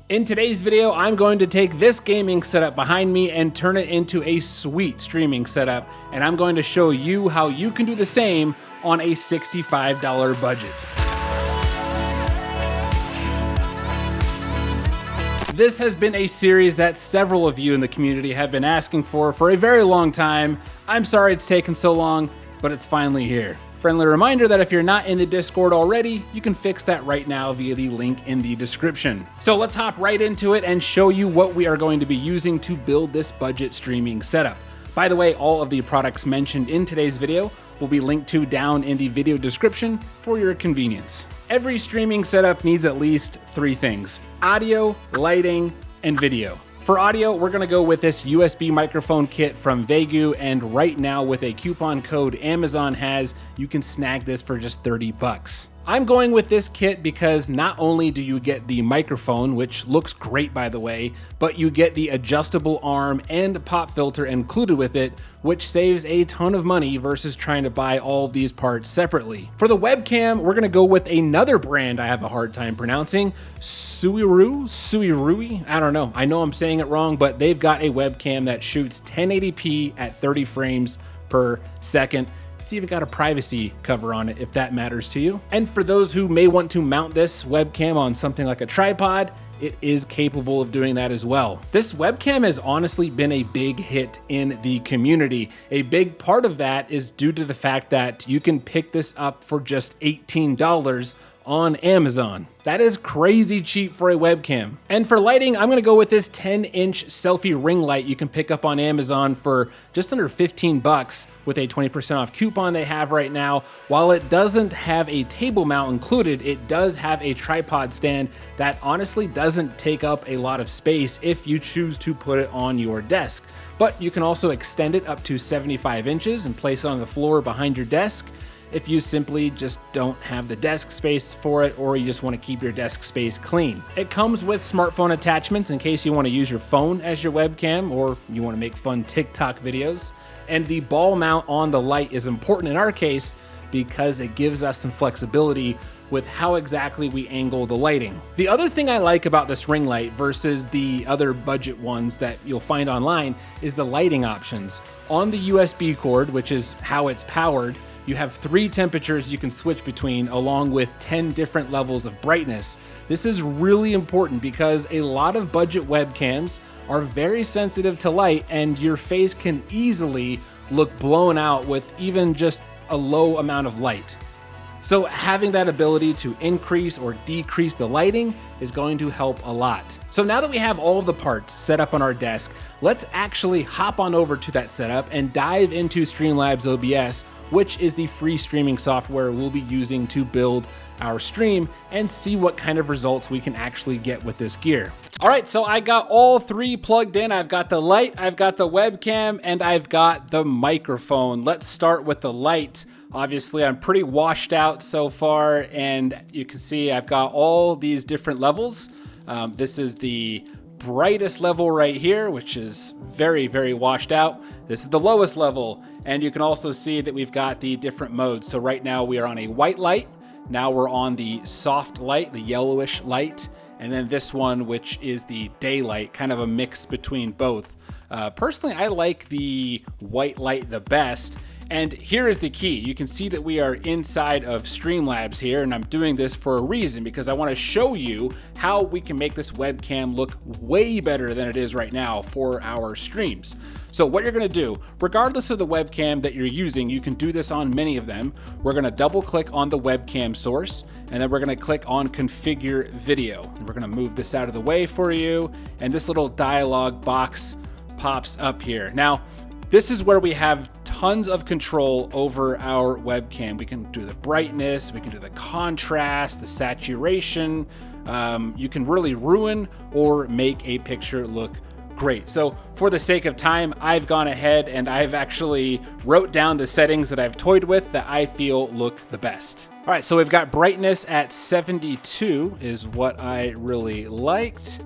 In today's video, I'm going to take this gaming setup behind me and turn it into a sweet streaming setup, and I'm going to show you how you can do the same on a $65 budget. This has been a series that several of you in the community have been asking for a very long time. I'm sorry it's taken so long, but it's finally here. Friendly reminder that if you're not in the Discord already, you can fix that right now via the link in the description. So let's hop right into it and show you what we are going to be using to build this budget streaming setup. By the way, all of the products mentioned in today's video will be linked to down in the video description for your convenience. Every streaming setup needs at least three things: audio, lighting, and video. For audio, we're gonna go with this USB microphone kit from Vegu, and right now with a coupon code Amazon has, you can snag this for just 30 bucks. I'm going with this kit because not only do you get the microphone, which looks great by the way, but you get the adjustable arm and pop filter included with it, which saves a ton of money versus trying to buy all of these parts separately. For the webcam, we're gonna go with another brand I have a hard time pronouncing, Suirui, I don't know. I know I'm saying it wrong, but they've got a webcam that shoots 1080p at 30 frames per second. It's even got a privacy cover on it if that matters to you. And for those who may want to mount this webcam on something like a tripod, it is capable of doing that as well. This webcam has honestly been a big hit in the community. A big part of that is due to the fact that you can pick this up for just $18 on Amazon. That is crazy cheap for a webcam. And for lighting, I'm gonna go with this 10-inch selfie ring light you can pick up on Amazon for just under 15 bucks with a 20% off coupon they have right now. While it doesn't have a table mount included, it does have a tripod stand that honestly doesn't take up a lot of space if you choose to put it on your desk. But you can also extend it up to 75 inches and place it on the floor behind your desk if you simply just don't have the desk space for it, or you just want to keep your desk space clean. It comes with smartphone attachments in case you want to use your phone as your webcam or you want to make fun TikTok videos. And the ball mount on the light is important in our case because it gives us some flexibility with how exactly we angle the lighting. The other thing I like about this ring light versus the other budget ones that you'll find online is the lighting options. On the USB cord, which is how it's powered, you have 3 temperatures you can switch between along with 10 different levels of brightness. This is really important because a lot of budget webcams are very sensitive to light and your face can easily look blown out with even just a low amount of light. So having that ability to increase or decrease the lighting is going to help a lot. So now that we have all of the parts set up on our desk, let's actually hop on over to that setup and dive into Streamlabs OBS, which is the free streaming software we'll be using to build our stream, and see what kind of results we can actually get with this gear. All right, so I got all 3 plugged in. I've got the light, I've got the webcam, and I've got the microphone. Let's start with the light. Obviously, I'm pretty washed out so far, and you can see I've got all these different levels. This is the brightest level right here, which is very, very washed out. This is the lowest level, and you can also see that we've got the different modes. So right now we are on a white light. Now we're on the soft light, the yellowish light, and then this one, which is the daylight, kind of a mix between both. Personally, I like the white light the best. And here is the key. You can see that we are inside of Streamlabs here, and I'm doing this for a reason because I want to show you how we can make this webcam look way better than it is right now for our streams. So what you're going to do, regardless of the webcam that you're using, you can do this on many of them. We're going to double click on the webcam source, and then we're going to click on configure video. And we're going to move this out of the way for you, and this little dialog box pops up here. Now, this is where we have tons of control over our webcam. We can do the brightness, we can do the contrast, the saturation. You can really ruin or make a picture look great. So for the sake of time, I've gone ahead and I've actually wrote down the settings that I've toyed with that I feel look the best. All right, so we've got brightness at 72 is what I really liked.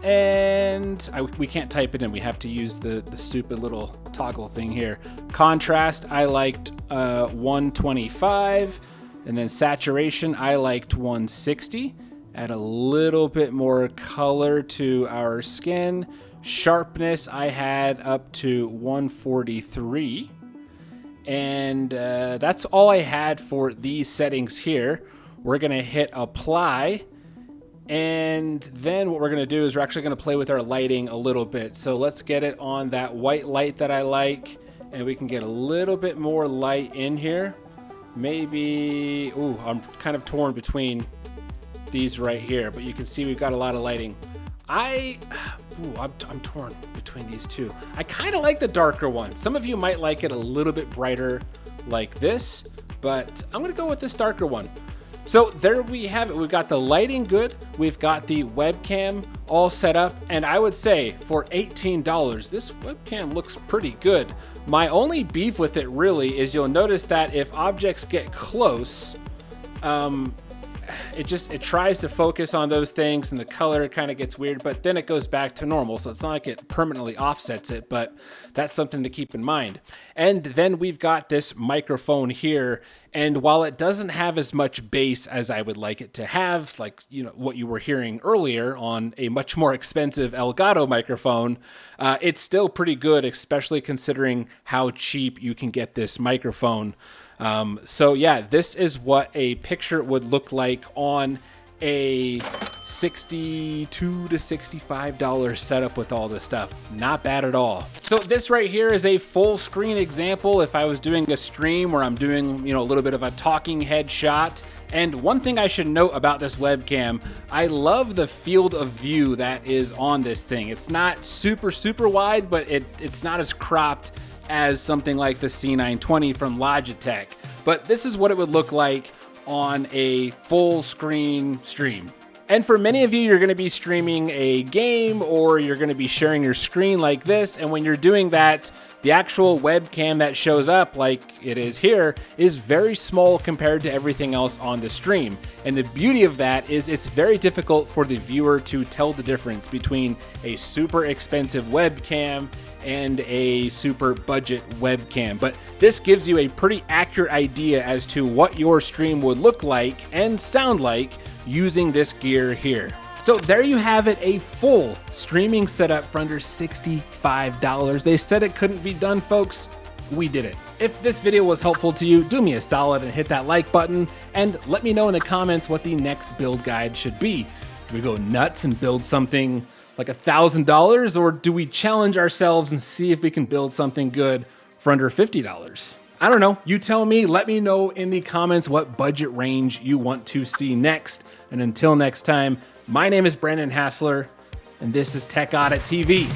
And we can't type it in. We have to use the stupid little toggle thing here. Contrast, I liked 125. And then saturation, I liked 160. Add a little bit more color to our skin. Sharpness I had up to 143. And that's all I had for these settings here. We're gonna hit apply. And then what we're gonna do is we're actually gonna play with our lighting a little bit. So let's get it on that white light that I like. And we can get a little bit more light in here. Maybe, ooh, I'm kind of torn between these right here, but you can see we've got a lot of lighting. I'm torn between these two. I kind of like the darker one. Some of you might like it a little bit brighter like this, but I'm gonna go with this darker one. So there we have it. We've got the lighting good. We've got the webcam all set up. And I would say for $18, this webcam looks pretty good. My only beef with it really is you'll notice that if objects get close, it tries to focus on those things and the color kind of gets weird, but then it goes back to normal. So it's not like it permanently offsets it, but that's something to keep in mind. And then we've got this microphone here. And while it doesn't have as much bass as I would like it to have, like, you know, what you were hearing earlier on a much more expensive Elgato microphone, it's still pretty good, especially considering how cheap you can get this microphone. So yeah, this is what a picture would look like on a $62 to $65 setup with all this stuff. Not bad at all. So this right here is a full screen example. If I was doing a stream where I'm doing, you know, a little bit of a talking head shot. And one thing I should note about this webcam, I love the field of view that is on this thing. It's not super wide, but it's not as cropped as something like the C920 from Logitech. But this is what it would look like on a full screen stream. And for many of you, you're gonna be streaming a game or you're gonna be sharing your screen like this. And when you're doing that, the actual webcam that shows up like it is here is very small compared to everything else on the stream. And the beauty of that is it's very difficult for the viewer to tell the difference between a super expensive webcam and a super budget webcam. But this gives you a pretty accurate idea as to what your stream would look like and sound like using this gear here. So there you have it, a full streaming setup for under $65. They said it couldn't be done, folks. We did it. If this video was helpful to you, do me a solid and hit that like button and let me know in the comments what the next build guide should be. Do we go nuts and build something like $1,000, or do we challenge ourselves and see if we can build something good for under $50? I don't know. You tell me. Let me know in the comments what budget range you want to see next. And until next time, my name is Brandon Hassler, and this is Tech Audit TV.